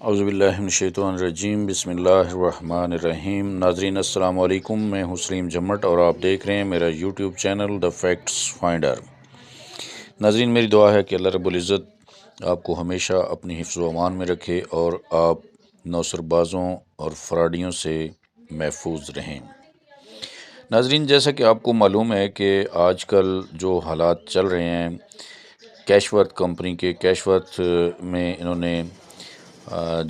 اعوذ باللہ من الشیطان الرجیم، بسم اللہ الرحمن الرحیم۔ ناظرین السلام علیکم، میں ہوں سلیم جمٹ اور آپ دیکھ رہے ہیں میرا YouTube channel the facts finder. ناظرین، میری دعا ہے کہ اللہ رب العزت آپ کو ہمیشہ اپنی حفظ و امان میں رکھے اور آپ نوسر بازوں اور فراڈیوں سے محفوظ رہیں۔ ناظرین، جیسا کہ آپ کو معلوم ہے کہ آج کل جو حالات چل رہے ہیں کیش ورتھ کمپنی کے، کیش ورتھ میں انہوں نے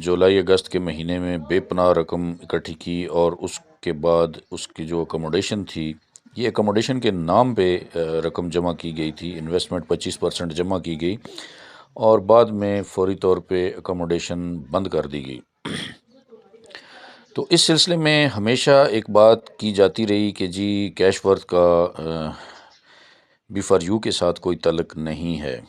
جولائی اگست کے مہینے میں بے پناہ رقم اکٹھی کی، اور اس کے بعد اس کی جو اکوموڈیشن تھی، یہ اکوموڈیشن کے نام پہ رقم جمع کی گئی تھی، انویسٹمنٹ 25% جمع کی گئی اور بعد میں فوری طور پہ اکوموڈیشن بند کر دی گئی۔ تو اس سلسلے میں ہمیشہ ایک بات کی جاتی رہی کہ جی کیش ورتھ کا بی فار یو کے ساتھ کوئی تعلق نہیں ہے۔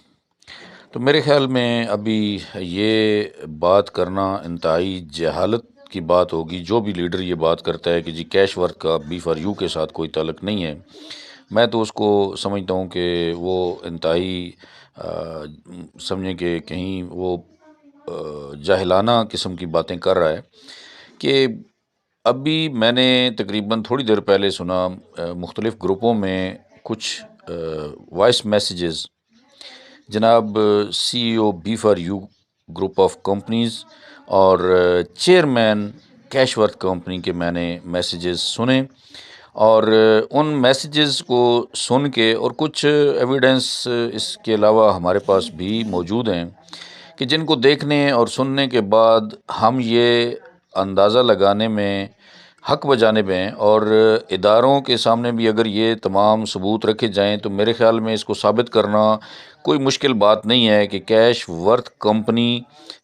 تو میرے خیال میں ابھی یہ بات کرنا انتہائی جہالت کی بات ہوگی، جو بھی لیڈر یہ بات کرتا ہے کہ جی کیش ورتھ کا بی فار یو کے ساتھ کوئی تعلق نہیں ہے، میں تو اس کو سمجھتا ہوں کہ وہ انتہائی سمجھیں کہ کہیں وہ جاہلانہ قسم کی باتیں کر رہا ہے۔ کہ ابھی میں نے تقریباً تھوڑی دیر پہلے سنا مختلف گروپوں میں کچھ وائس میسیجز جناب C E O B four U group of companies اور چیئرمین کیش ورتھ کمپنی کے میں نے میسیجز سنے، اور ان میسیجز کو سن کے اور کچھ ایویڈنس اس کے علاوہ ہمارے پاس بھی موجود ہیں کہ جن کو دیکھنے اور سننے کے بعد ہم یہ اندازہ لگانے میں حق بجانب ہیں، اور اداروں کے سامنے بھی اگر یہ تمام ثبوت رکھے جائیں تو میرے خیال میں اس کو ثابت کرنا کوئی مشکل بات نہیں ہے کہ کیش ورتھ کمپنی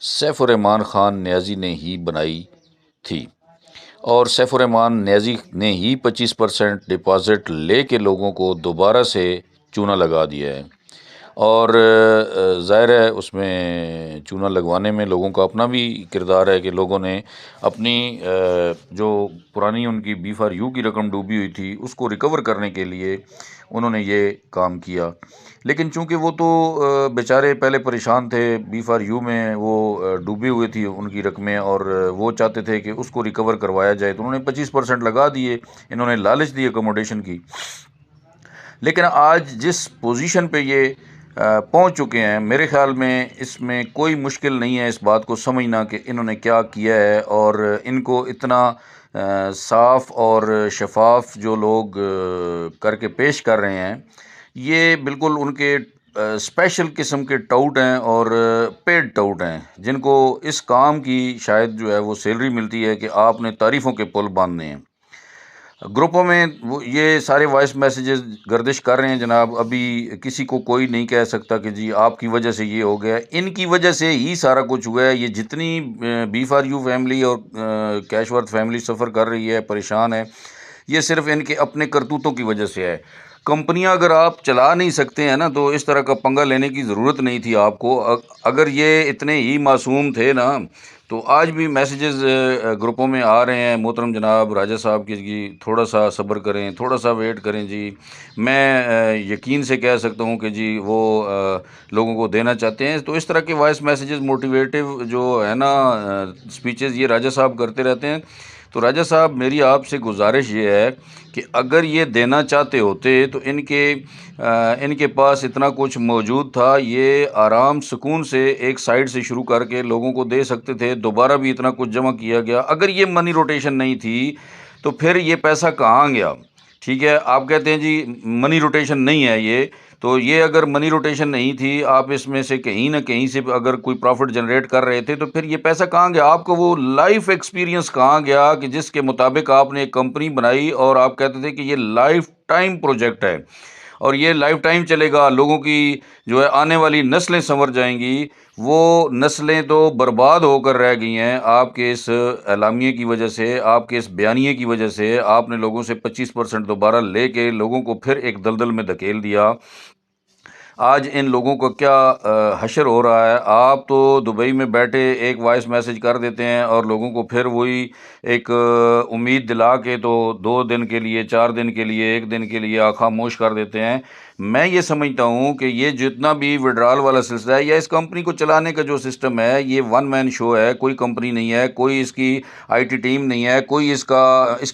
سیف الرحمان خان نیازی نے ہی بنائی تھی، اور سیف الرحمان نیازی نے ہی 25% ڈپازٹ لے کے لوگوں کو دوبارہ سے چونا لگا دیا ہے۔ اور ظاہر ہے اس میں چونا لگوانے میں لوگوں کا اپنا بھی کردار ہے کہ لوگوں نے اپنی جو پرانی ان کی بی فار یو کی رقم ڈوبی ہوئی تھی اس کو ریکور کرنے کے لیے انہوں نے یہ کام کیا، لیکن چونکہ وہ تو بیچارے پہلے پریشان تھے، بی فار یو میں وہ ڈوبی ہوئی تھی ان کی رقمیں، اور وہ چاہتے تھے کہ اس کو ریکور کروایا جائے، تو انہوں نے 25% لگا دیے، انہوں نے لالچ دی اکوموڈیشن کی۔ لیکن آج جس پوزیشن پہ یہ پہنچ چکے ہیں، میرے خیال میں اس میں کوئی مشکل نہیں ہے اس بات کو سمجھنا کہ انہوں نے کیا کیا ہے، اور ان کو اتنا صاف اور شفاف جو لوگ کر کے پیش کر رہے ہیں، یہ بالکل ان کے اسپیشل قسم کے ٹاؤٹ ہیں اور پیڈ ٹاؤٹ ہیں، جن کو اس کام کی شاید جو ہے وہ سیلری ملتی ہے کہ آپ نے تعریفوں کے پل باندھنے ہیں۔ گروپوں میں یہ سارے وائس میسیجز گردش کر رہے ہیں جناب، ابھی کسی کو کوئی نہیں کہہ سکتا کہ جی آپ کی وجہ سے یہ ہو گیا، ان کی وجہ سے ہی سارا کچھ ہوا ہے۔ یہ جتنی بی فار یو فیملی اور کیش ورتھ فیملی سفر کر رہی ہے، پریشان ہے، یہ صرف ان کے اپنے کرتوتوں کی وجہ سے ہے۔ کمپنیاں اگر آپ چلا نہیں سکتے ہیں نا تو اس طرح کا پنگا لینے کی ضرورت نہیں تھی آپ کو۔ اگر یہ اتنے ہی معصوم تھے نا تو آج بھی میسیجز گروپوں میں آ رہے ہیں، محترم جناب راجہ صاحب کی جی تھوڑا سا صبر کریں، تھوڑا سا ویٹ کریں جی۔ میں یقین سے کہہ سکتا ہوں کہ جی وہ لوگوں کو دینا چاہتے ہیں۔ تو اس طرح کے وائس میسیجز موٹیویٹیو جو ہے نا سپیچز یہ راجہ صاحب کرتے رہتے ہیں۔ تو راجہ صاحب میری آپ سے گزارش یہ ہے کہ اگر یہ دینا چاہتے ہوتے تو ان کے پاس اتنا کچھ موجود تھا، یہ آرام سکون سے ایک سائڈ سے شروع کر کے لوگوں کو دے سکتے تھے، دوبارہ بھی اتنا کچھ جمع کیا گیا۔ اگر یہ منی روٹیشن نہیں تھی تو پھر یہ پیسہ کہاں گیا؟ ٹھیک ہے، آپ کہتے ہیں جی منی روٹیشن نہیں ہے یہ، تو یہ اگر منی روٹیشن نہیں تھی، آپ اس میں سے کہیں نہ کہیں سے اگر کوئی پروفٹ جنریٹ کر رہے تھے تو پھر یہ پیسہ کہاں گیا؟ آپ کو وہ لائف ایکسپیرینس کہاں گیا کہ جس کے مطابق آپ نے ایک کمپنی بنائی اور آپ کہتے تھے کہ یہ لائف ٹائم پروجیکٹ ہے اور یہ لائف ٹائم چلے گا، لوگوں کی جو ہے آنے والی نسلیں سنور جائیں گی؟ وہ نسلیں تو برباد ہو کر رہ گئی ہیں آپ کے اس اعلامیے کی وجہ سے، آپ کے اس بیانیے کی وجہ سے۔ آپ نے لوگوں سے 25% دوبارہ لے کے لوگوں کو پھر ایک دلدل میں دھکیل دیا۔ آج ان لوگوں کو کیا حشر ہو رہا ہے؟ آپ تو دبئی میں بیٹھے ایک وائس میسج کر دیتے ہیں اور لوگوں کو پھر وہی ایک امید دلا کے تو 2 دن کے لیے، 4 دن کے لیے، 1 دن کے لیے خاموش کر دیتے ہیں۔ میں یہ سمجھتا ہوں کہ یہ جتنا بھی وڈرال والا سلسلہ ہے یا اس کمپنی کو چلانے کا جو سسٹم ہے، یہ ون مین شو ہے، کوئی کمپنی نہیں ہے، کوئی اس کی آئی ٹی ٹیم نہیں ہے، کوئی اس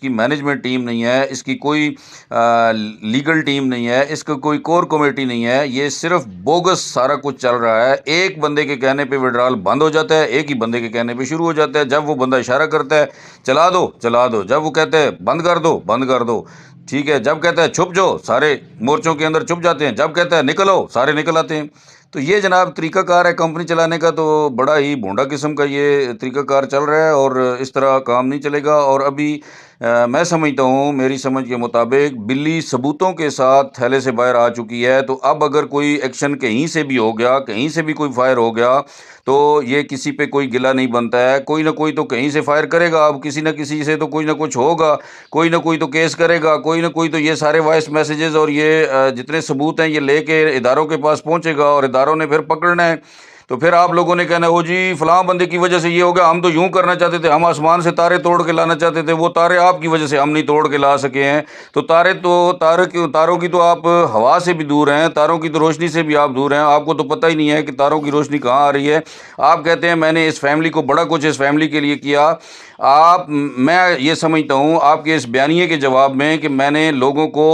کی مینجمنٹ ٹیم نہیں ہے، اس کی کوئی لیگل ٹیم نہیں ہے، اس کا کوئی کور کمیٹی نہیں ہے، یہ صرف بوگس سارا کچھ چل رہا ہے۔ ایک بندے کے کہنے پہ وڈرال بند ہو جاتا ہے، ایک ہی بندے کے کہنے پہ شروع ہو جاتا ہے۔ جب وہ بندہ اشارہ کرتا ہے چلا دو چلا دو، جب وہ کہتا ہے بند کر دو بند کر دو، ٹھیک ہے، جب کہتا ہے چھپ جاؤ سارے مورچوں کے اندر چھپ جاتے ہیں، جب کہتا ہے نکل آؤ سارے نکل آتے ہیں۔ تو یہ جناب طریقہ کار ہے کمپنی چلانے کا، تو بڑا ہی بھونڈا قسم کا یہ طریقہ کار چل رہا ہے، اور اس طرح کام نہیں چلے گا۔ اور ابھی میں سمجھتا ہوں، میری سمجھ کے مطابق بلی ثبوتوں کے ساتھ تھیلے سے باہر آ چکی ہے، تو اب اگر کوئی ایکشن کہیں سے بھی ہو گیا، کہیں سے بھی کوئی فائر ہو گیا، تو یہ کسی پہ کوئی گلہ نہیں بنتا ہے، کوئی نہ کوئی تو کہیں سے فائر کرے گا، اب کسی نہ کسی سے تو کوئی نہ کچھ ہوگا، کوئی نہ کوئی تو کیس کرے گا، کوئی نہ کوئی تو یہ سارے وائس میسیجز اور یہ جتنے ثبوت ہیں یہ لے کے اداروں کے پاس پہنچے گا، اور اداروں نے پھر پکڑنا ہے۔ تو پھر آپ لوگوں نے کہنا او جی فلاں بندے کی وجہ سے یہ ہو گیا، ہم تو یوں کرنا چاہتے تھے، ہم آسمان سے تارے توڑ کے لانا چاہتے تھے، وہ تارے آپ کی وجہ سے ہم نہیں توڑ کے لا سکے ہیں۔ تو تاروں کی تو آپ ہوا سے بھی دور ہیں، تاروں کی تو روشنی سے بھی آپ دور ہیں، آپ کو تو پتہ ہی نہیں ہے کہ تاروں کی روشنی کہاں آ رہی ہے۔ آپ کہتے ہیں میں نے اس فیملی کو بڑا کچھ اس فیملی کے لیے کیا۔ میں یہ سمجھتا ہوں آپ کے اس بیانیے کے جواب میں کہ میں نے لوگوں کو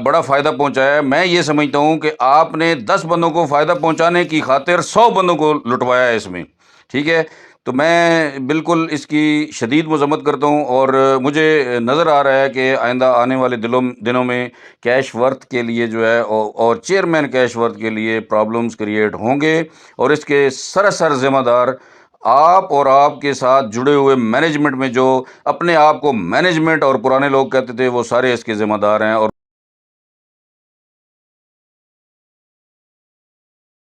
بڑا فائدہ پہنچایا ہے، میں یہ سمجھتا ہوں کہ آپ نے 10 بندوں کو فائدہ پہنچانے کی خاطر 100 بندوں کو لٹوایا ہے اس میں، ٹھیک ہے۔ تو میں بالکل اس کی شدید مذمت کرتا ہوں، اور مجھے نظر آ رہا ہے کہ آئندہ آنے والے دنوں میں کیش ورتھ کے لیے جو ہے اور چیئرمین کیش ورتھ کے لیے پرابلمز کریٹ ہوں گے، اور اس کے سراسر ذمہ دار آپ اور آپ کے ساتھ جڑے ہوئے مینجمنٹ میں جو اپنے آپ کو مینجمنٹ اور پرانے لوگ کہتے تھے، وہ سارے اس کے ذمہ دار ہیں۔ اور